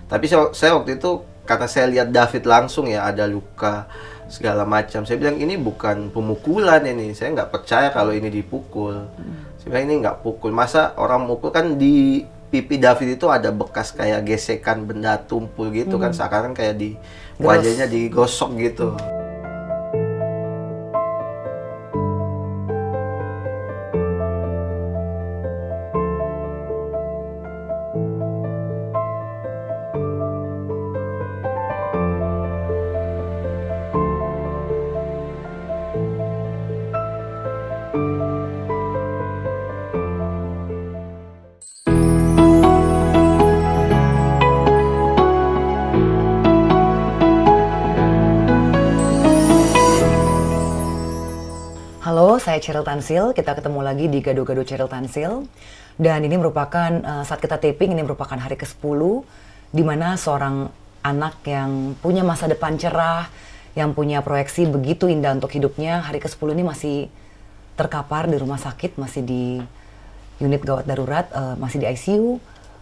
Tapi saya waktu itu karena saya lihat David langsung ya ada luka segala macam. Saya bilang ini bukan pemukulan ini. Saya nggak percaya kalau ini dipukul. Saya bilang ini nggak pukul. Masa orang mukul kan di pipi David itu ada bekas kayak gesekan benda tumpul gitu kan. Seakan kayak di wajahnya digosok gitu. Halo, saya Cheryl Tansil. Kita ketemu lagi di Gado-Gado Cheryl Tansil. Dan ini merupakan, saat kita taping, ini merupakan hari ke-10, di mana seorang anak yang punya masa depan cerah, yang punya proyeksi begitu indah untuk hidupnya, hari ke-10 ini masih terkapar di rumah sakit, masih di unit gawat darurat, masih di ICU.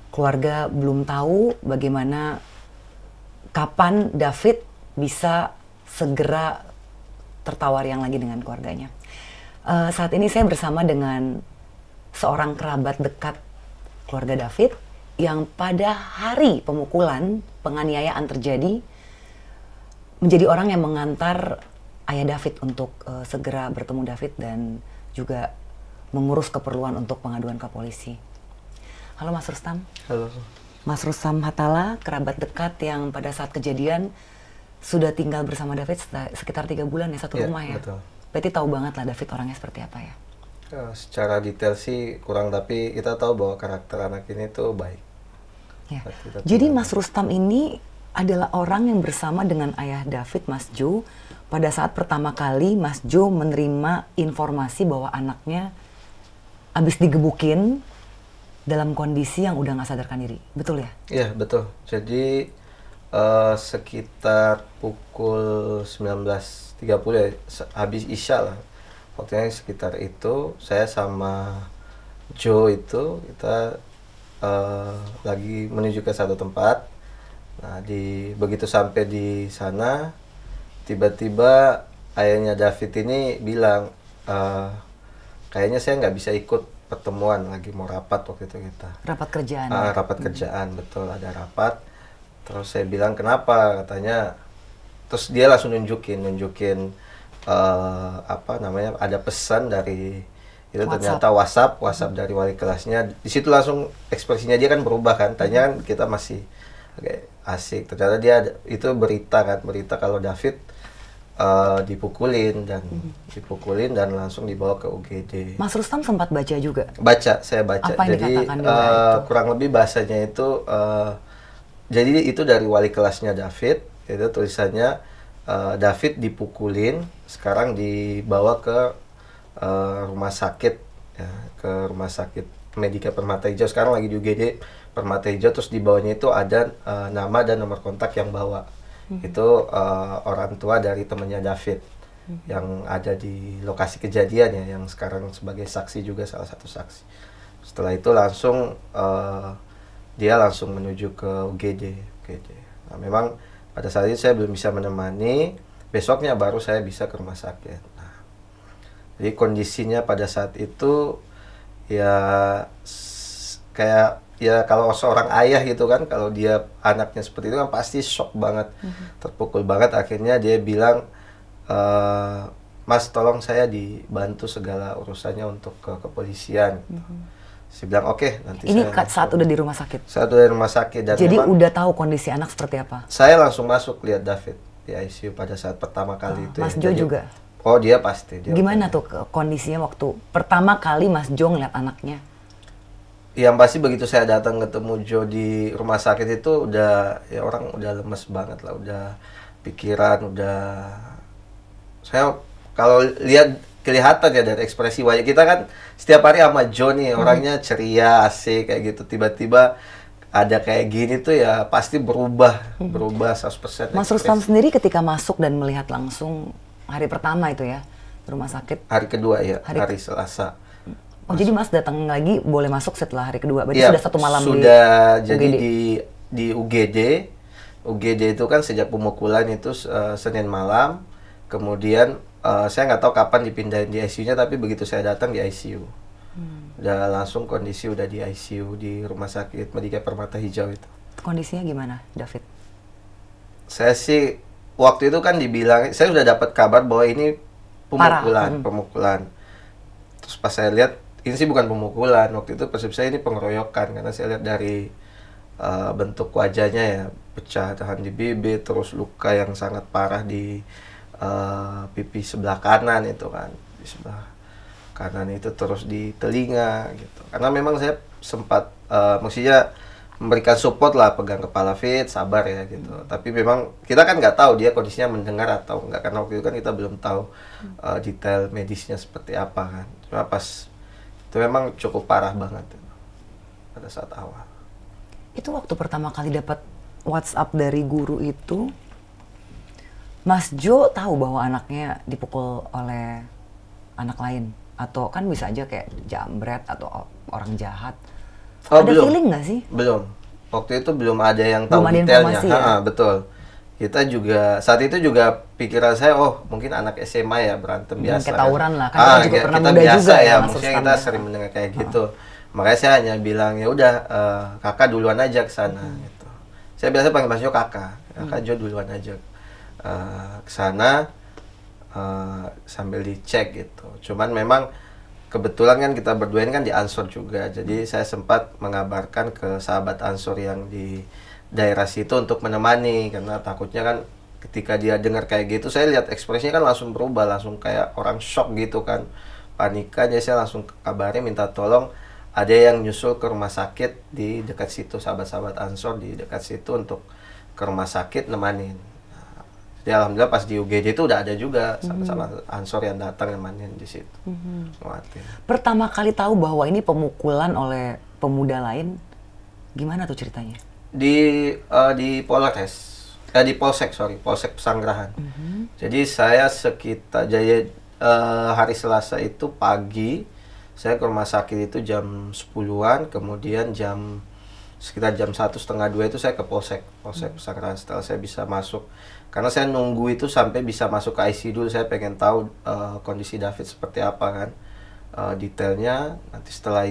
Keluarga belum tahu bagaimana, kapan David bisa segera tertawar yang lagi dengan keluarganya. Saat ini saya bersama dengan seorang kerabat dekat keluarga David yang pada hari pemukulan, penganiayaan terjadi, menjadi orang yang mengantar ayah David untuk segera bertemu David dan juga mengurus keperluan untuk pengaduan ke polisi. Halo Mas Rustam. Halo. Mas Rustam Hatala, kerabat dekat yang pada saat kejadian sudah tinggal bersama David sekitar 3 bulan ya, satu rumah ya. Betul. Berarti tahu banget lah David orangnya seperti apa ya? Secara detail sih kurang, tapi kita tahu bahwa karakter anak ini tuh baik. Ya. Jadi Mas Rustam ini adalah orang yang bersama dengan ayah David, Mas Jo, pada saat pertama kali Mas Jo menerima informasi bahwa anaknya habis digebukin dalam kondisi yang udah nggak sadarkan diri. Betul ya? Iya, betul. Jadi sekitar pukul 19.30 ya, habis Isya lah. Waktunya sekitar itu, saya sama Joe itu, kita lagi menuju ke satu tempat. Nah, begitu sampai di sana, tiba-tiba ayahnya David ini bilang, kayaknya saya nggak bisa ikut pertemuan, lagi mau rapat waktu itu kita. Rapat kerjaan? Rapat kerjaan, betul, ada rapat. Terus saya bilang kenapa, katanya, terus dia langsung nunjukin apa namanya, ada pesan dari itu WhatsApp. Ternyata WhatsApp dari wali kelasnya. Di situ langsung ekspresinya dia kan berubah kan, tanya kan kita masih agak asik. Ternyata dia itu berita kalau David dipukulin dan langsung dibawa ke UGD. Mas Rustam sempat baca juga? Saya baca. Apa yang jadi kurang lebih bahasanya itu jadi itu dari wali kelasnya David, itu tulisannya David dipukulin, sekarang dibawa ke rumah sakit, ya, ke rumah sakit Medika Permata Hijau, sekarang lagi di UGD Permata Hijau, terus di bawahnya itu ada nama dan nomor kontak yang bawa. Itu orang tua dari temannya David yang ada di lokasi kejadian ya, yang sekarang sebagai saksi juga, salah satu saksi. Setelah itu langsung dia langsung menuju ke UGD. Nah, memang pada saat itu saya belum bisa menemani, besoknya baru saya bisa ke rumah sakit. Nah, jadi kondisinya pada saat itu ya kayak ya kalau seorang ayah gitu kan, kalau dia anaknya seperti itu kan pasti shock banget, terpukul banget. Akhirnya dia bilang, Mas tolong saya dibantu segala urusannya untuk ke kepolisian. Saya bilang oke, nanti ini saya saat udah di rumah sakit? Saat udah di rumah sakit. Dan jadi udah tahu kondisi anak seperti apa? Saya langsung masuk lihat David di ICU pada saat pertama kali itu. Mas Jo juga? Oh, dia pasti. Gimana tuh kondisinya waktu pertama kali Mas Jo ngeliat anaknya? Yang pasti begitu saya datang ketemu Jo di rumah sakit itu udah, ya orang udah lemes banget lah, udah pikiran, udah, saya kalau lihat kelihatan ya dari ekspresi wajah kita kan setiap hari sama Jo nih, orangnya ceria, asik kayak gitu, tiba-tiba ada kayak gini tuh ya pasti berubah 100%. Mas Rustam sendiri ketika masuk dan melihat langsung hari pertama itu ya di rumah sakit? Hari kedua ya, hari Selasa. Oh, jadi Mas datang lagi boleh masuk setelah hari kedua, berarti ya, sudah satu malam sudah, di jadi UGD. di di UGD. UGD itu kan sejak pemukulan itu Senin malam. Kemudian saya nggak tahu kapan dipindahin di ICU-nya, tapi begitu saya datang di ICU. Udah langsung kondisi udah di ICU di Rumah Sakit Medika Permata Hijau itu. Kondisinya gimana, David? Saya sih waktu itu kan dibilang, saya sudah dapat kabar bahwa ini pemukulan. Terus pas saya lihat, ini sih bukan pemukulan. Waktu itu persepsi saya ini pengeroyokan, karena saya lihat dari bentuk wajahnya ya, pecah tahan di bibir, terus luka yang sangat parah di pipi sebelah kanan itu kan, di sebelah kanan itu, terus di telinga gitu. Karena memang saya sempat maksudnya memberikan support lah, pegang kepala, Fit, sabar ya gitu. Tapi memang kita kan nggak tahu dia kondisinya mendengar atau enggak, karena waktu itu kan kita belum tahu detail medisnya seperti apa kan. Cuma pas itu memang cukup parah banget pada saat awal. Itu waktu pertama kali dapat WhatsApp dari guru itu, Mas Jo tahu bahwa anaknya dipukul oleh anak lain? Atau kan bisa aja kayak jambret atau orang jahat. Ada Belum. feeling nggak sih? Belum. Waktu itu belum ada yang tahu Belum ada detailnya. informasi ya? Betul. Kita juga saat itu juga pikiran saya, oh mungkin anak SMA ya berantem biasa. Kayak tawuran lah, kan kita juga pernah kita muda biasa juga ya, ya. masuk Maksudnya stand kita ya. sering mendengar kayak gitu. Makanya saya hanya bilang ya udah kakak duluan aja ke sana gitu. Saya biasa panggil Mas Jo kakak Jo duluan aja ke sana sambil dicek gitu. Cuman memang kebetulan kan kita berdua ini kan di Ansor juga, jadi saya sempat mengabarkan ke sahabat Ansor yang di daerah situ untuk menemani, karena takutnya kan ketika dia dengar kayak gitu, saya lihat ekspresinya kan langsung berubah, langsung kayak orang shock gitu kan, panika. Jadi saya langsung kabarin minta tolong ada yang nyusul ke rumah sakit di dekat situ, sahabat-sahabat Ansor di dekat situ untuk ke rumah sakit nemanin. Ya alhamdulillah pas di UGD itu udah ada juga sama Ansor yang datang nemanin di situ. Pertama kali tahu bahwa ini pemukulan oleh pemuda lain, gimana tuh ceritanya? Di Polres, di Polsek Pesanggerahan. Jadi saya hari Selasa itu pagi, saya ke rumah sakit itu jam 10-an, kemudian sekitar jam 1:30 itu saya ke Polsek Pesanggerahan setelah saya bisa masuk. Karena saya nunggu itu sampai bisa masuk ke ICU dulu, saya pengen tahu kondisi David seperti apa kan, detailnya. Nanti setelah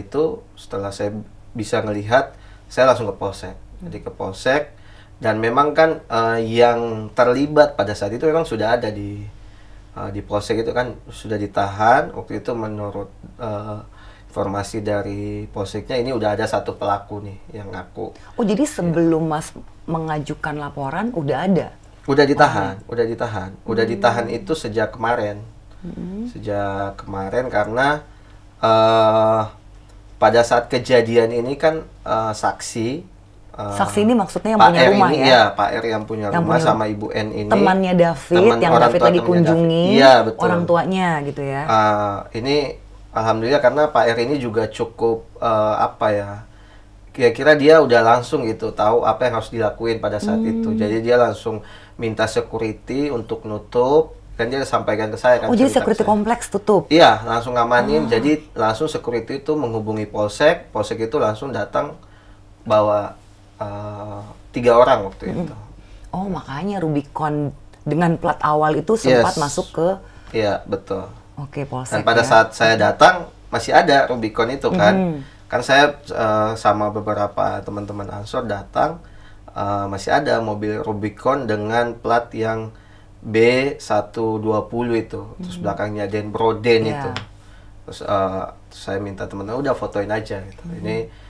saya bisa ngelihat, saya langsung ke Polsek. Jadi ke Polsek, dan memang kan yang terlibat pada saat itu memang sudah ada di Polsek itu kan, sudah ditahan. Waktu itu menurut informasi dari Polseknya ini udah ada satu pelaku nih yang ngaku. Oh jadi sebelum Mas mengajukan laporan udah ada? Udah ditahan itu sejak kemarin. Sejak kemarin karena pada saat kejadian ini kan saksi ini maksudnya yang punya rumah ini, ya? Iya, Pak R yang punya rumah sama Ibu N ini. Temannya David, yang David lagi kunjungi, orang tuanya gitu ya? Ini alhamdulillah karena Pak R ini juga cukup kira-kira dia udah langsung gitu tahu apa yang harus dilakuin pada saat itu. Jadi dia langsung minta security untuk nutup, kan dia sampaikan ke saya kan. Oh jadi security kompleks tutup? Iya, langsung ngamanin. Jadi langsung security itu menghubungi Polsek itu langsung datang bawa 3 orang waktu itu. Oh makanya Rubicon dengan plat awal itu sempat masuk ke... Iya, betul. Oke, Polsek. Dan pada saat saya datang masih ada Rubicon itu kan. Kan saya sama beberapa teman-teman Ansor datang, masih ada mobil Rubicon dengan plat yang B120 itu. Terus belakangnya Den Broden itu. Terus saya minta teman-teman udah fotoin aja gitu. Ini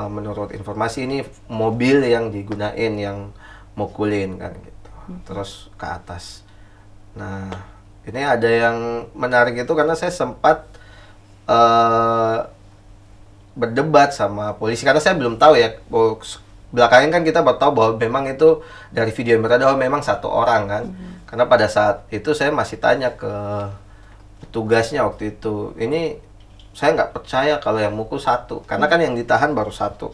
menurut informasi ini mobil yang digunain yang mukulin kan gitu. Terus ke atas. Nah, ini ada yang menarik itu karena saya sempat berdebat sama polisi karena saya belum tahu ya. Belakangan kan kita baru tahu bahwa memang itu dari video yang beredar memang satu orang kan. Karena pada saat itu saya masih tanya ke petugasnya waktu itu, ini saya nggak percaya kalau yang mukul satu, karena kan yang ditahan baru satu.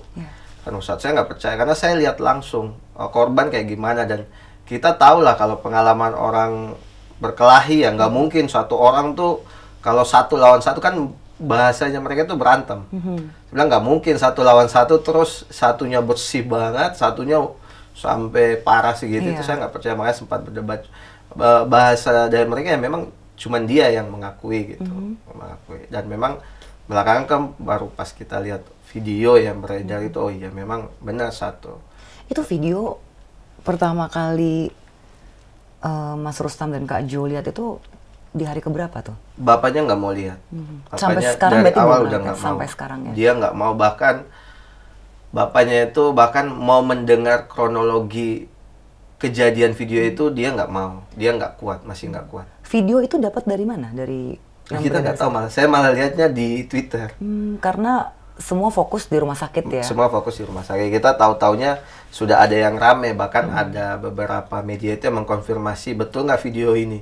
Kan Ustadz, saya nggak percaya karena saya lihat langsung korban kayak gimana, dan kita tahu lah kalau pengalaman orang berkelahi ya nggak mungkin satu orang tuh kalau 1 lawan 1 kan bahasanya mereka tuh berantem. Saya bilang nggak mungkin 1 lawan 1 terus satunya bersih banget, satunya sampai parah segitu. Itu saya nggak percaya, makanya sempat berdebat. Bahasa dari mereka ya memang cuman dia yang mengakui gitu, mengakui. Dan memang belakangan kan baru pas kita lihat video yang beredar itu, oh iya memang benar satu. Itu video pertama kali Mas Rustam dan Kak Jo lihat itu di hari keberapa tuh? Bapaknya nggak mau lihat. Sampai Bapaknya sekarang dari berarti awal belum udah lihat, nggak mau. sampai sekarang ya? Dia nggak mau, bahkan bapaknya itu bahkan mau mendengar kronologi kejadian video itu dia nggak mau. Dia nggak kuat, masih nggak kuat. Video itu dapat dari mana? Dari yang Kita nggak tahu, malah saya malah lihatnya di Twitter. Karena semua fokus di rumah sakit ya. Semua fokus di rumah sakit. Kita tahu-taunya sudah ada yang rame, bahkan ada beberapa media itu yang mengkonfirmasi betul nggak video ini.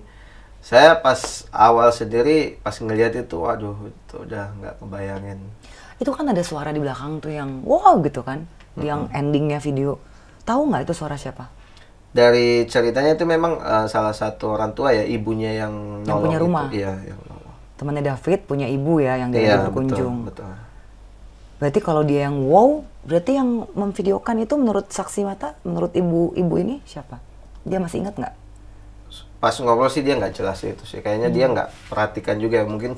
Saya pas awal sendiri pas ngelihat itu, waduh, itu udah nggak kebayangin. Itu kan ada suara di belakang tuh yang wow gitu kan, yang endingnya video. Tahu nggak itu suara siapa? Dari ceritanya itu memang salah satu orang tua ya, ibunya yang nolong punya rumah. itu. Iya, yang nolong. Temannya David punya ibu ya yang dia Iya, berkunjung. betul. Berarti kalau dia yang wow, berarti yang memvideokan itu menurut saksi mata, menurut ibu ini siapa? Dia masih ingat nggak? Pas ngobrol sih dia nggak jelas itu sih. Kayaknya dia nggak perhatikan juga, mungkin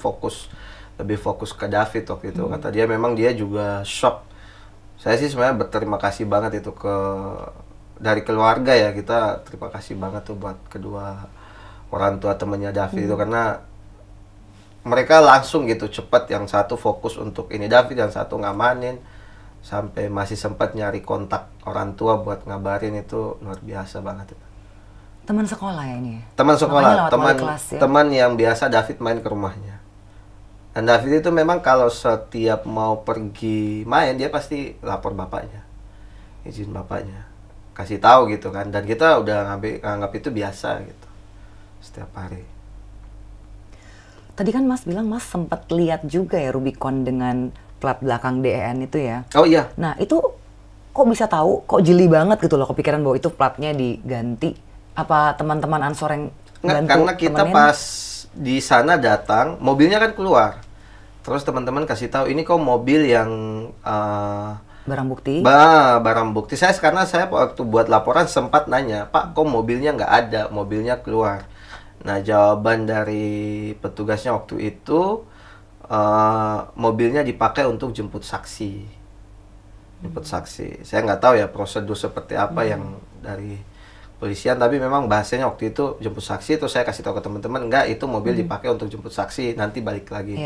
lebih fokus ke David waktu itu. Kata dia memang dia juga shock. Saya sih sebenarnya berterima kasih banget itu dari keluarga ya, kita terima kasih banget tuh buat kedua orang tua temannya David itu, karena mereka langsung gitu cepat, yang satu fokus untuk ini David, yang satu ngamanin, sampai masih sempat nyari kontak orang tua buat ngabarin. Itu luar biasa banget itu. Teman sekolah ya ini? Teman Makanya sekolah, lewat wali kelas ya? teman yang biasa David main ke rumahnya. Dan David itu memang kalau setiap mau pergi main, dia pasti lapor bapaknya, izin bapaknya, kasih tahu gitu kan. Dan kita udah nganggap itu biasa gitu, setiap hari. Tadi kan Mas bilang Mas sempat lihat juga ya Rubicon dengan plat belakang DEN itu ya? Oh iya. Nah itu kok bisa tahu, kok jeli banget gitu loh kepikiran bahwa itu platnya diganti? Apa teman-teman Ansor yang bantu karena kita temenin? pas di sana datang, mobilnya kan keluar. Terus teman-teman kasih tahu, ini kok mobil yang Barang bukti? barang bukti. Karena saya waktu buat laporan sempat nanya, Pak, kok mobilnya nggak ada, mobilnya keluar. Nah, jawaban dari petugasnya waktu itu, mobilnya dipakai untuk jemput saksi. Jemput saksi. Saya nggak tahu ya prosedur seperti apa yang dari polisian, tapi memang bahasanya waktu itu jemput saksi. Terus saya kasih tahu ke teman-teman, enggak, itu mobil dipakai untuk jemput saksi, nanti balik lagi.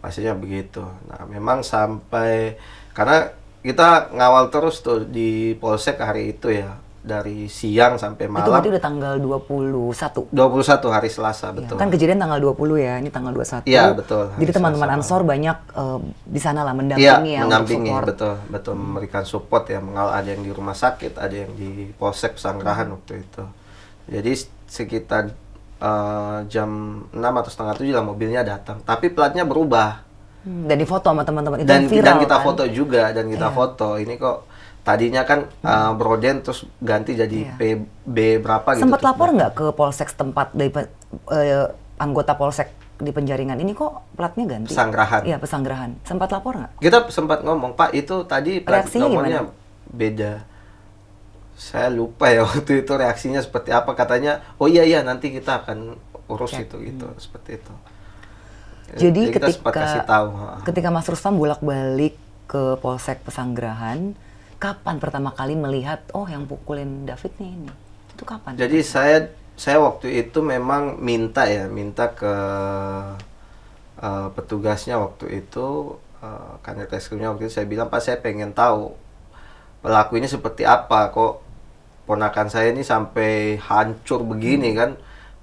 Bahasanya begitu. Nah, memang sampai, karena kita ngawal terus tuh di Polsek hari itu ya, dari siang sampai malam. Itu berarti udah tanggal 21? 21 hari Selasa, betul. Ya, kan kejadian tanggal 20 ya, ini tanggal 21. Iya, betul. Jadi teman-teman Ansor banyak di sana lah mendampingi ya, mendampingi, untuk support. betul, memberikan support ya, ada yang di rumah sakit, ada yang di Polsek Pesanggerahan waktu itu. Jadi sekitar jam 6 atau setengah 7 lah mobilnya datang, tapi platnya berubah. Dan difoto sama teman-teman itu Dan viral, kita kan? foto juga, dan kita foto. Ini kok tadinya kan Broden terus ganti jadi PB berapa gitu. Sempat lapor nggak ke polsek setempat dari anggota polsek di Penjaringan, ini kok platnya ganti? Pesanggerahan. Iya, Pesanggerahan. Sempat lapor nggak? Kita sempat ngomong, Pak, itu tadi plat Reaksinya nomornya gimana? beda. Saya lupa ya waktu itu reaksinya seperti apa. Katanya, oh iya nanti kita akan urus itu gitu, seperti itu. Jadi kita sempat kasih tahu. ketika Mas Rustam bolak-balik ke Polsek Pesanggerahan, kapan pertama kali melihat, oh yang pukulin David nih ini? Itu kapan? Jadi saya waktu itu memang minta ke petugasnya waktu itu, Kanit Reskrimnya waktu itu, saya bilang, Pak, saya pengen tahu pelaku ini seperti apa, kok ponakan saya ini sampai hancur begini kan.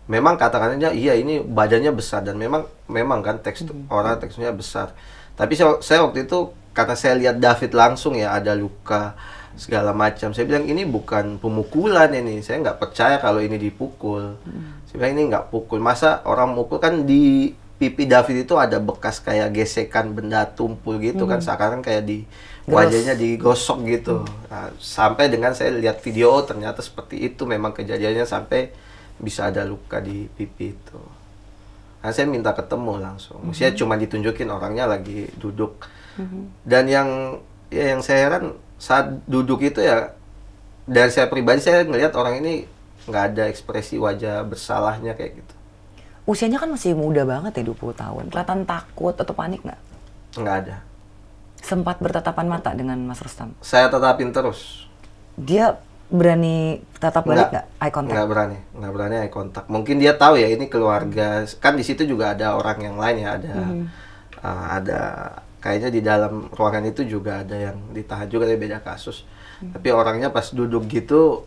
Memang katakannya iya ini badannya besar, dan memang kan teksturnya besar. Tapi saya waktu itu, karena saya lihat David langsung ya, ada luka segala macam. Saya bilang ini bukan pemukulan ini. Saya nggak percaya kalau ini dipukul. Saya bilang ini nggak pukul. Masa orang mukul, kan di pipi David itu ada bekas kayak gesekan benda tumpul gitu kan, seakan kayak di wajahnya digosok gitu. Nah, sampai dengan saya lihat video, ternyata seperti itu memang kejadiannya, sampai bisa ada luka di pipi itu. Nah, saya minta ketemu langsung. Saya cuma ditunjukin orangnya lagi duduk. Dan yang saya heran saat duduk itu ya, dari saya pribadi saya ngelihat orang ini nggak ada ekspresi wajah bersalahnya kayak gitu. Usianya kan masih muda banget ya, 20 tahun. Kelihatan takut atau panik nggak? Nggak ada. Sempat bertatapan mata dengan Mas Rustam? Saya tetapin terus. Dia berani tatap balik nggak? Eye contact? Nggak berani eye contact. Mungkin dia tahu ya ini keluarga. Kan di situ juga ada orang yang lain ya, ada kayaknya di dalam ruangan itu juga ada yang ditahan juga, dari beda kasus. Tapi orangnya pas duduk gitu,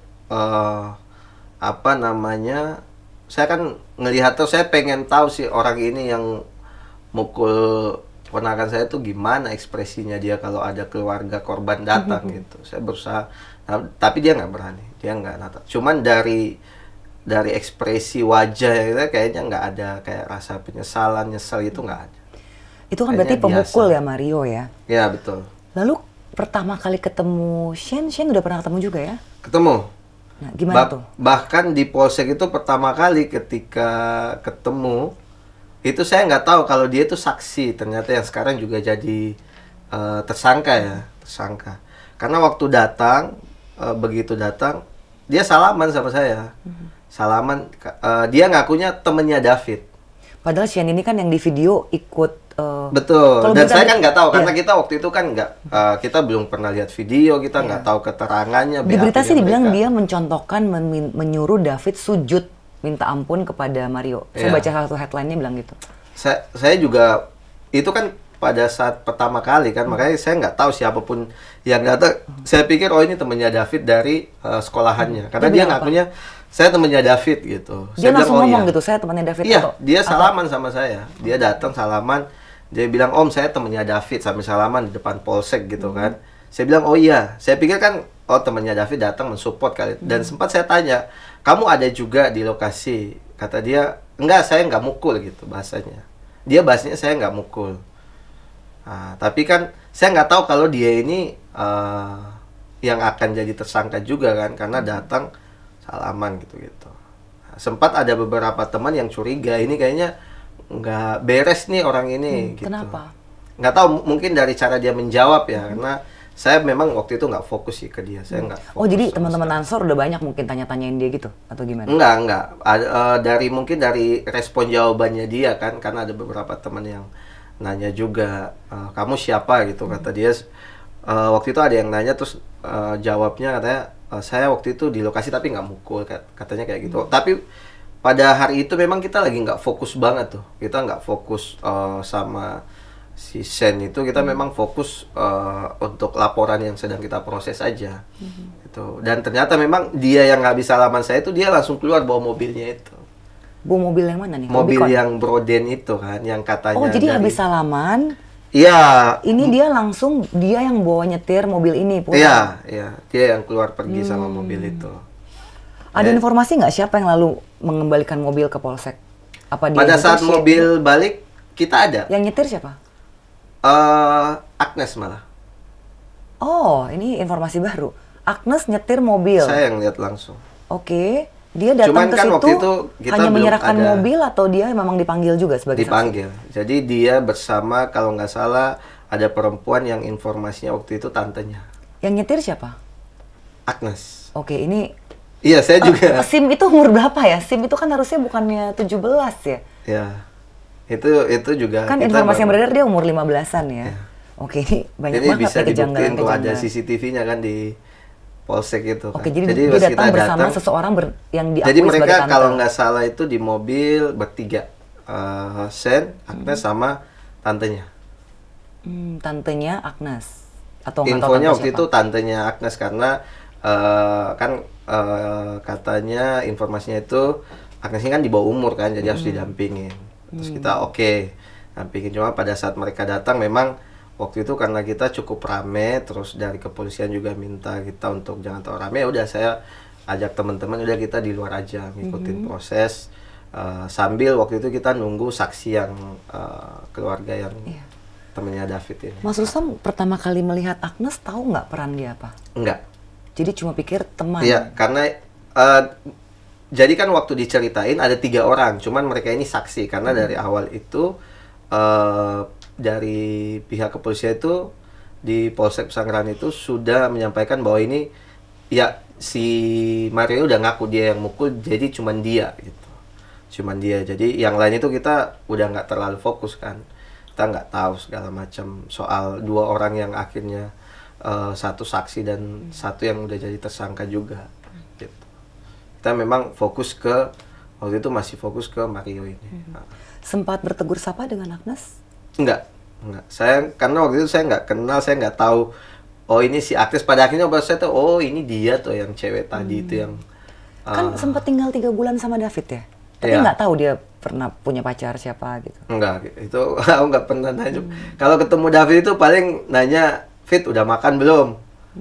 apa namanya? Saya kan ngelihat tuh, saya pengen tahu sih orang ini yang mukul ponakan saya tuh gimana ekspresinya dia kalau ada keluarga korban datang gitu. Saya berusaha, tapi dia nggak berani, dia nggak natap. Cuman dari ekspresi wajah ya, kayaknya nggak ada kayak rasa penyesalan, nyesel itu nggak ada. Itu kan Kayaknya berarti pemukul biasa. ya Mario ya? Ya betul. Lalu pertama kali ketemu Shane udah pernah ketemu juga ya? Ketemu. Nah, gimana tuh? Bahkan di polsek itu pertama kali ketika ketemu, itu saya nggak tahu kalau dia itu saksi. Ternyata yang sekarang juga jadi tersangka ya, tersangka. Karena waktu datang, begitu datang, dia salaman sama saya. Salaman, dia ngakunya temennya David. Padahal Shane ini kan yang di video ikut... Betul, dan saya kan nggak tahu, karena iya. kita waktu itu kan kita belum pernah lihat video, kita nggak tahu keterangannya. Di berita sih dibilang mereka. dia mencontohkan, menyuruh David sujud minta ampun kepada Mario. Saya baca salah satu headline-nya bilang gitu. Saya juga, itu kan pada saat pertama kali kan, makanya saya nggak tahu siapapun yang datang. Saya pikir, oh ini temennya David dari sekolahannya. Karena dia ngakunya, saya temennya David gitu. Dia Saya langsung bilang, ngomong iya. gitu, saya temannya David. Iya, atau dia salaman sama saya. Dia datang salaman, dia bilang, Om saya temennya David, sambil salaman di depan polsek gitu kan. Saya bilang, oh iya. Saya pikir kan, oh temennya David datang mensupport kali. Dan sempat saya tanya, kamu ada juga di lokasi? Kata dia, enggak, saya nggak mukul gitu bahasanya. Dia bahasanya saya nggak mukul. Nah, tapi kan saya nggak tahu kalau dia ini yang akan jadi tersangka juga kan, karena datang salaman gitu-gitu. Nah, sempat ada beberapa teman yang curiga, ini kayaknya nggak beres nih orang ini. Gitu. Kenapa? Nggak tahu, mungkin dari cara dia menjawab ya, karena saya memang waktu itu nggak fokus sih ke dia. Saya nggak. Oh jadi teman-teman Ansor udah banyak mungkin tanya-tanyain dia gitu atau gimana? Enggak. Mungkin dari respon jawabannya dia kan, karena ada beberapa teman yang nanya juga, kamu siapa gitu, kata dia. Waktu itu ada yang nanya, terus jawabnya katanya, saya waktu itu di lokasi tapi nggak mukul, katanya kayak gitu. Tapi pada hari itu memang kita lagi nggak fokus banget tuh, kita nggak fokus sama si Sen itu, kita memang fokus untuk laporan yang sedang kita proses aja. Gitu. Dan ternyata memang dia yang nggak bisa salaman saya itu, dia langsung keluar bawa mobilnya itu. Bawa mobil yang mana nih? Mobil Rubicon? yang Broden itu kan, yang katanya. Oh jadi habis salaman, Iya. ini dia langsung, dia yang bawa nyetir mobil ini pulang. Iya, dia yang keluar pergi sama mobil itu. Ada informasi nggak siapa yang lalu mengembalikan mobil ke polsek? Apa dia Pada nyetir, saat Shane? mobil balik, kita ada. Yang nyetir siapa? Agnes malah. Oh, ini informasi baru. Agnes nyetir mobil. Saya yang lihat langsung. Oke. Dia datang Cuman ke kan situ waktu itu kita hanya belum menyerahkan ada. mobil atau dia memang dipanggil juga sebagai saksi? Dipanggil. Jadi dia bersama, kalau nggak salah, ada perempuan yang informasinya waktu itu tantenya. Yang nyetir siapa? Agnes. Oke, ini Iya, saya juga. SIM itu umur berapa ya? SIM itu kan harusnya bukannya 17 ya? Ya. Itu juga. Kan kita informasi yang baru- beredar dia umur 15-an ya. Oke, ini banyak Ini banget bisa nih dibuktiin kalau ada kejanggalan-kejanggalan. CCTV-nya kan di polsek itu kan. Oke, jadi pas dia kita datang bersama datang, seseorang yang diakui jadi sebagai mereka tante. kalau nggak salah itu di mobil bertiga. Sen, Agnes sama tantenya. Tantenya Agnes. Atau nggak tahu Infonya tante waktu siapa? itu tantenya Agnes, karena kan katanya informasinya itu Agnes ini kan di bawah umur kan, jadi harus didampingin. Terus kita oke, dampingin. Cuma pada saat mereka datang memang waktu itu karena kita cukup rame, terus dari kepolisian juga minta kita untuk jangan terlalu rame. Udah saya ajak teman-teman, udah kita di luar aja ngikutin proses. Sambil waktu itu kita nunggu saksi yang keluarga yang temennya David ini. Mas Rustam pertama kali melihat Agnes tahu nggak peran dia apa? Enggak. Jadi cuma pikir teman. Iya, karena jadi kan waktu diceritain ada 3 orang, cuman mereka ini saksi karena dari awal itu dari pihak kepolisian itu di Polsek Pesanggerahan itu sudah menyampaikan bahwa ini ya si Mario udah ngaku dia yang mukul, jadi cuman dia gitu, cuman dia. Jadi yang lain itu kita udah nggak terlalu fokus kan, kita nggak tahu segala macam soal 2 orang yang akhirnya satu saksi dan satu yang udah jadi tersangka juga gitu. Kita memang fokus ke, waktu itu masih fokus ke Mario ini. Sempat bertegur sapa dengan Agnes? Enggak. Saya karena waktu itu saya nggak kenal, saya nggak tahu. Oh ini si Agnes. Pada akhirnya baru saya tahu, oh ini dia tuh yang cewek tadi itu yang. Kan sempat tinggal 3 bulan sama David ya? Tapi Iya. nggak tahu dia pernah punya pacar siapa gitu? Enggak, itu aku nggak pernah nanya. Kalau ketemu David itu paling nanya, Fit udah makan belum?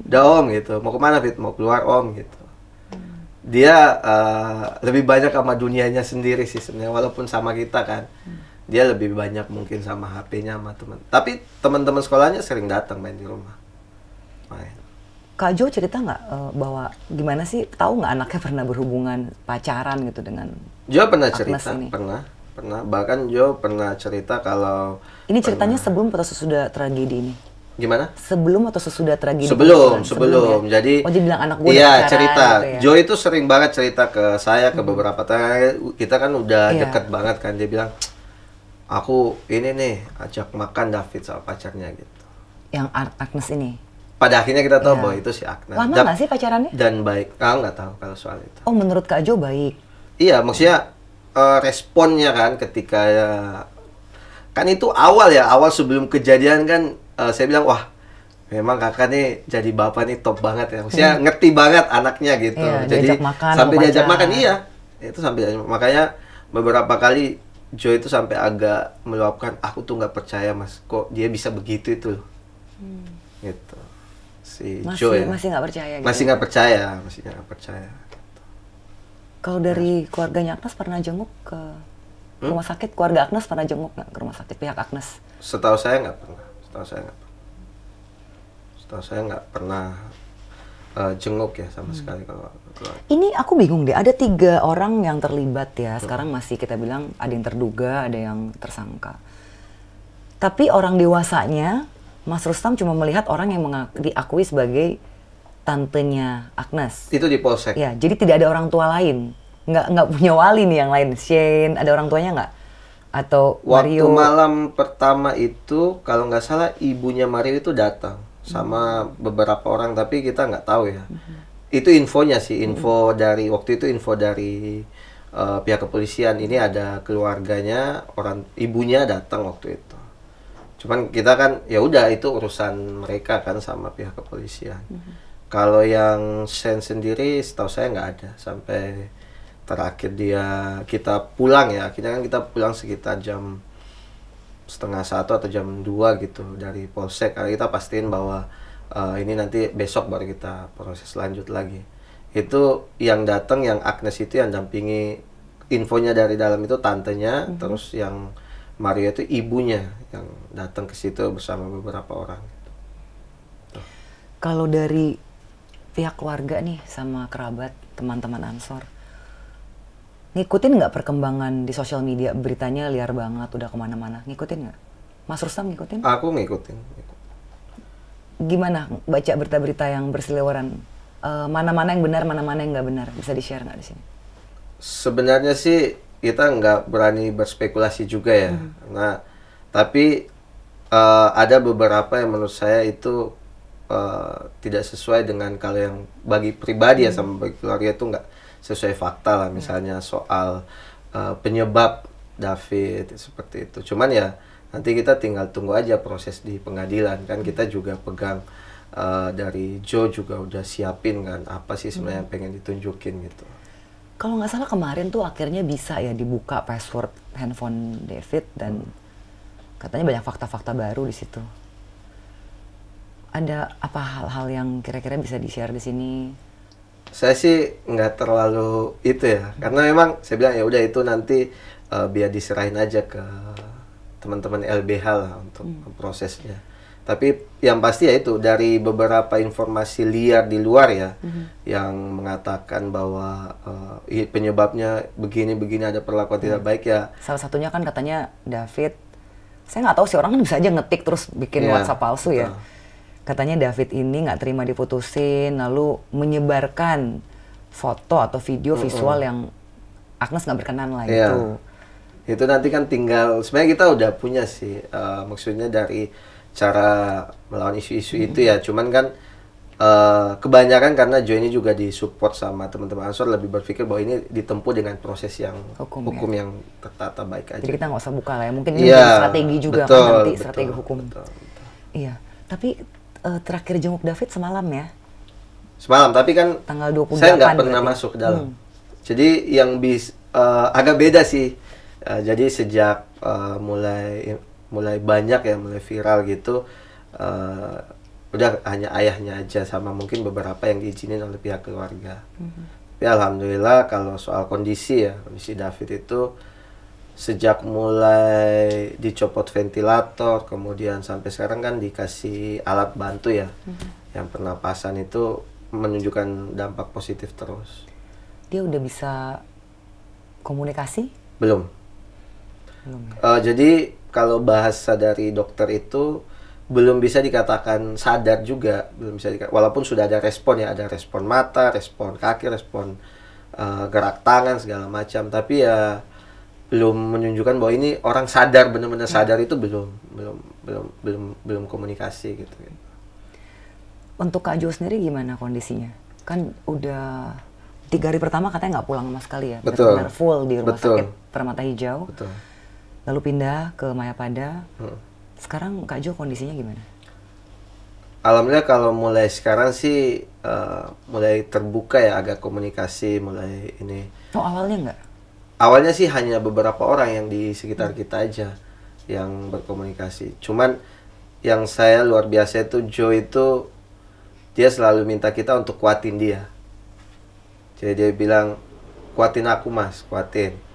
Udah om gitu. Mau kemana Fit? Mau keluar om gitu. Dia lebih banyak sama dunianya sendiri sih sebenarnya, walaupun sama kita kan. Dia lebih banyak mungkin sama HP-nya sama teman. Tapi teman-teman sekolahnya sering datang main di rumah. Main. Kak Jo cerita nggak bahwa gimana sih, tahu nggak anaknya pernah berhubungan pacaran gitu dengan Jo pernah Agnes cerita, ini? pernah. Bahkan Jo pernah cerita kalau Ini ceritanya sebelum atau sesudah tragedi ini? gimana? Sebelum atau sesudah tragedi? Sebelum. Ya? Jadi oh, dia bilang anak gue iya, cerita. gitu ya? Jo itu sering banget cerita ke saya, ke beberapa teman. Kita kan udah Iya. deket banget kan. Dia bilang, aku ini nih ajak makan David sama pacarnya gitu. Yang Agnes ini? Pada akhirnya kita tahu Iya. bahwa itu si Agnes. Lama nggak sih pacarannya? Dan baik. Aku nggak tahu kalau soal itu. Oh, menurut Kak Jo baik. Iya, maksudnya responnya kan ketika kan itu awal sebelum kejadian kan, saya bilang wah memang kakak nih jadi bapak nih top banget ya, maksudnya ngerti banget anaknya gitu. Iya, Jadi diajak makan, sampai mau diajak pacar. makan, iya itu sampai makanya beberapa kali Joe itu sampai agak meluapkan, aku tuh nggak percaya mas, kok dia bisa begitu itu loh. Gitu si Joe ya. Masih nggak percaya gitu? Masih nggak percaya, masih nggak percaya. Kalau dari keluarganya Agnes pernah jenguk ke rumah sakit? Keluarga Agnes pernah jenguk nggak ke rumah sakit, pihak Agnes? Setahu saya nggak pernah. Setahu saya nggak pernah jenguk ya sama sekali kalau. Ini aku bingung deh, ada 3 orang yang terlibat ya. Sekarang masih kita bilang ada yang terduga, ada yang tersangka. Tapi orang dewasanya, Mas Rustam cuma melihat orang yang diakui sebagai tantenya Agnes. Itu di polsek. Ya, jadi tidak ada orang tua lain. Nggak punya wali nih yang lain. Shane, ada orang tuanya nggak? Atau Waktu Mario? malam pertama itu, kalau nggak salah ibunya Mario itu datang sama beberapa orang, tapi kita nggak tahu ya. Itu infonya sih, info dari waktu itu info dari pihak kepolisian. Ini ada keluarganya, orang ibunya datang waktu itu. Cuman kita kan ya udah itu urusan mereka kan sama pihak kepolisian. Kalau yang Sen sendiri, setahu saya nggak ada sampai terakhir kita pulang ya. Akhirnya kan kita pulang sekitar jam 12:30 atau jam 2 gitu dari polsek. Karena kita pastiin bahwa ini nanti besok baru kita proses lanjut lagi. Itu yang datang, yang Agnes itu yang dampingi, infonya dari dalam itu tantenya, terus yang Maria itu ibunya yang datang ke situ bersama beberapa orang. Kalau dari pihak keluarga nih sama kerabat, teman-teman Ansor, ngikutin nggak perkembangan di sosial media? Beritanya liar banget, udah kemana-mana. Ngikutin nggak? Mas Rustam ngikutin? Aku ngikutin. Gimana baca berita-berita yang berseliweran? Mana-mana yang benar, mana-mana yang nggak benar? Bisa di-share nggak di sini? Sebenarnya sih kita nggak berani berspekulasi juga ya. Nah, tapi ada beberapa yang menurut saya itu tidak sesuai dengan, kalau yang bagi pribadi ya sama bagi keluarga itu nggak sesuai fakta lah. Misalnya soal penyebab David seperti itu. Cuman ya nanti kita tinggal tunggu aja proses di pengadilan kan. Kita juga pegang dari Joe juga udah siapin kan apa sih sebenarnya yang pengen ditunjukin gitu. Kalau nggak salah kemarin tuh akhirnya bisa ya dibuka password handphone David dan katanya banyak fakta-fakta baru di situ. Ada apa hal-hal yang kira-kira bisa di-share di sini? Saya sih nggak terlalu itu ya, karena memang saya bilang ya udah itu nanti biar diserahin aja ke teman-teman LBH lah untuk prosesnya. Tapi yang pasti ya itu dari beberapa informasi liar di luar ya, yang mengatakan bahwa penyebabnya begini-begini, ada perlakuan tidak baik ya. Salah satunya kan katanya David, saya nggak tahu sih, orang kan bisa aja ngetik terus bikin Iya, WhatsApp palsu ya. Katanya David ini nggak terima diputusin, lalu menyebarkan foto atau video visual yang Agnes nggak berkenan lah Iya. itu. Itu nanti kan tinggal, sebenarnya kita udah punya sih, maksudnya dari cara melawan isu-isu itu ya. Cuman kan kebanyakan karena Joe ini juga disupport sama teman-teman Ansor, lebih berpikir bahwa ini ditempuh dengan proses yang hukum yang tertata baik aja. Jadi kita nggak usah buka lah ya, mungkin ini jadi strategi juga kan nanti, strategi hukum. Betul. Iya, tapi terakhir jenguk David semalam ya? Semalam, tapi kan tanggal 28 saya nggak pernah masuk ke dalam. Jadi yang agak beda sih. Jadi sejak mulai banyak ya, mulai viral gitu, udah hanya ayahnya aja sama mungkin beberapa yang diizinin oleh pihak keluarga. Tapi alhamdulillah kalau soal kondisi David itu sejak mulai dicopot ventilator, kemudian sampai sekarang kan dikasih alat bantu ya, yang pernapasan itu menunjukkan dampak positif terus. Dia udah bisa komunikasi? Belum. Jadi kalau bahasa dari dokter itu belum bisa dikatakan sadar juga, belum bisa walaupun sudah ada respon ya, ada respon mata, respon kaki, respon gerak tangan segala macam, tapi ya belum menunjukkan bahwa ini orang sadar, benar-benar sadar itu belum komunikasi gitu. Untuk Kak Jo sendiri gimana kondisinya? Kan udah 3 hari pertama katanya nggak pulang sama sekali ya, benar-benar full di rumah sakit Permata Hijau. Betul. Lalu pindah ke Mayapada. Sekarang Kak Jo kondisinya gimana? Alhamdulillah kalau mulai sekarang sih mulai terbuka ya, agak komunikasi mulai ini. Oh, awalnya nggak? Awalnya sih hanya beberapa orang yang di sekitar kita aja yang berkomunikasi. Cuman yang saya luar biasa itu Joe itu dia selalu minta kita untuk kuatin dia. Jadi dia bilang, kuatin aku mas, kuatin.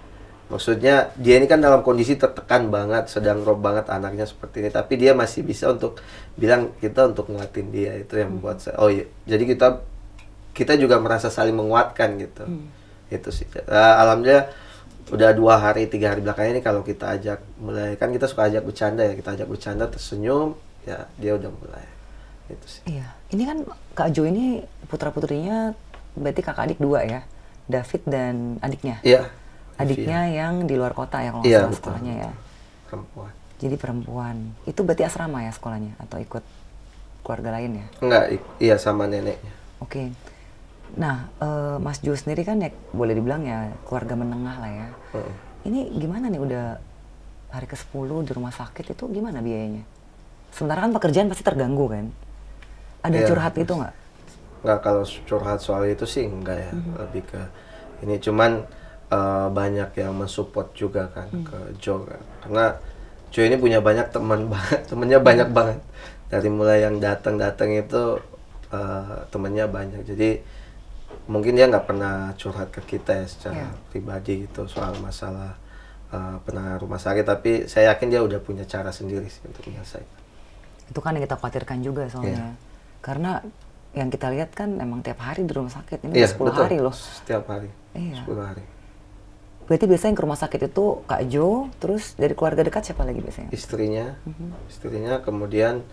Maksudnya dia ini kan dalam kondisi tertekan banget, sedang drop banget anaknya seperti ini, tapi dia masih bisa untuk bilang kita untuk nguatin dia. Itu yang membuat saya, oh iya, jadi kita juga merasa saling menguatkan gitu. Itu sih. Alhamdulillah udah 2 hari 3 hari belakangan ini kalau kita ajak mulai, kan kita suka ajak bercanda ya, kita ajak bercanda tersenyum, ya dia udah mulai. Itu sih. Iya, ini kan Kak Jo ini putra-putrinya berarti kakak adik 2 ya, David dan adiknya. Iya. Adiknya yang di luar kota ya kalau nggak salah sekolahnya ya. Perempuan. Jadi perempuan. Itu berarti asrama ya sekolahnya atau ikut keluarga lain ya? Enggak, iya sama neneknya. Oke. Nah, Mas Jo sendiri kan ya boleh dibilang ya keluarga menengah lah ya. Ini gimana nih udah hari ke-10 di rumah sakit, itu gimana biayanya? Sementara kan pekerjaan pasti terganggu kan? Ada curhat itu nggak? Nggak, kalau curhat soal itu sih enggak ya. Lebih ke ini, cuman banyak yang mensupport juga kan ke Jo kan. Karena Jo ini punya banyak teman banget, temennya banyak banget. Dari mulai yang datang itu temennya banyak. Jadi mungkin dia nggak pernah curhat ke kita ya secara pribadi gitu soal masalah penanganan rumah sakit. Tapi saya yakin dia udah punya cara sendiri sih untuk menyelesaikan. Itu kan yang kita khawatirkan juga soalnya. Karena yang kita lihat kan emang tiap hari di rumah sakit. Ini 10 betul. hari loh. Setiap hari. 10 hari. Berarti biasanya yang ke rumah sakit itu Kak Jo, terus dari keluarga dekat siapa lagi biasanya? Istrinya, kemudian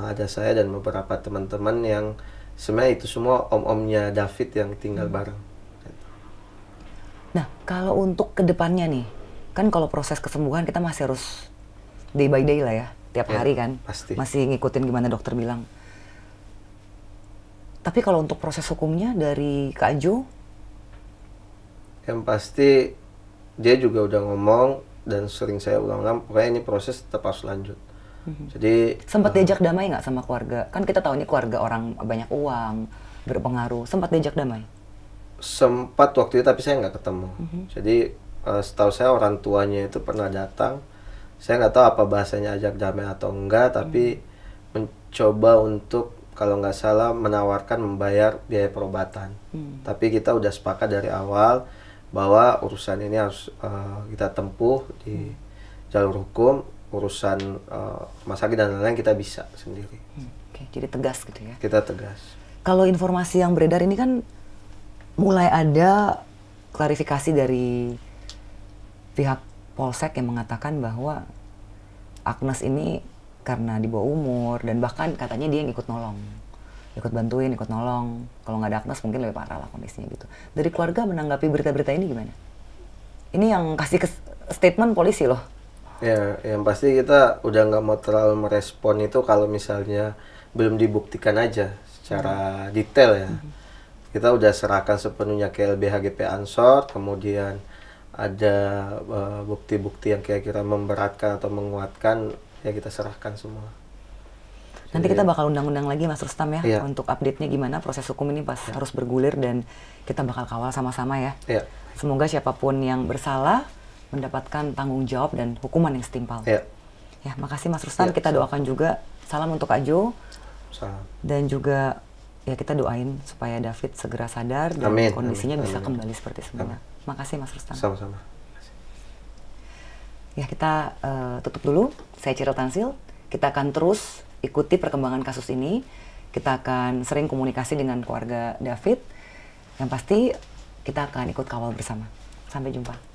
ada saya dan beberapa teman-teman yang sebenarnya itu semua om-omnya David yang tinggal bareng. Nah, kalau untuk kedepannya nih, kan kalau proses kesembuhan kita masih harus day by day lah ya, tiap hari kan, pasti. Masih ngikutin gimana dokter bilang. Tapi kalau untuk proses hukumnya dari Kak Jo? Yang pasti dia juga udah ngomong dan sering saya ulang-ulang, pokoknya ini proses tetap harus lanjut. Jadi sempat diajak damai nggak sama keluarga? Kan kita tahu ini keluarga orang banyak uang, berpengaruh. Sempat diajak damai? Sempat waktu itu, tapi saya nggak ketemu. Jadi setahu saya orang tuanya itu pernah datang. Saya nggak tahu apa bahasanya ajak damai atau enggak, tapi mencoba untuk kalau nggak salah menawarkan membayar biaya perobatan. Tapi kita udah sepakat dari awal bahwa urusan ini harus kita tempuh di jalur hukum. urusan rumah sakit dan lain-lain kita bisa sendiri. Oke, jadi tegas gitu ya. Kita tegas. Kalau informasi yang beredar ini kan mulai ada klarifikasi dari pihak Polsek yang mengatakan bahwa Agnes ini karena di bawah umur dan bahkan katanya dia yang ikut nolong, ikut bantuin, ikut nolong. Kalau nggak ada Agnes mungkin lebih parah lah kondisinya gitu. Dari keluarga menanggapi berita-berita ini gimana? Ini yang kasih statement polisi loh. Ya, yang pasti kita udah nggak mau terlalu merespon itu kalau misalnya belum dibuktikan aja secara detail ya. Kita udah serahkan sepenuhnya ke LBH GP Ansor, kemudian ada bukti-bukti yang kira-kira memberatkan atau menguatkan, ya kita serahkan semua. Nanti kita bakal undang-undang lagi Mas Rustam ya, iya, untuk update-nya gimana proses hukum ini pas harus bergulir dan kita bakal kawal sama-sama ya. Iya. Semoga siapapun yang bersalah mendapatkan tanggung jawab dan hukuman yang setimpal. Iya. Ya, makasih Mas Rustam. Iya, Kita doakan juga, salam untuk Kak Jo. Salam. Dan juga ya kita doain supaya David segera sadar dan Amin, kondisinya amin, bisa amin. kembali seperti semula. Makasih Mas Rustam. Sama-sama. Ya, kita tutup dulu. Saya Cheryl Tansil. Kita akan terus ikuti perkembangan kasus ini. Kita akan sering komunikasi dengan keluarga David. Yang pasti kita akan ikut kawal bersama. Sampai jumpa.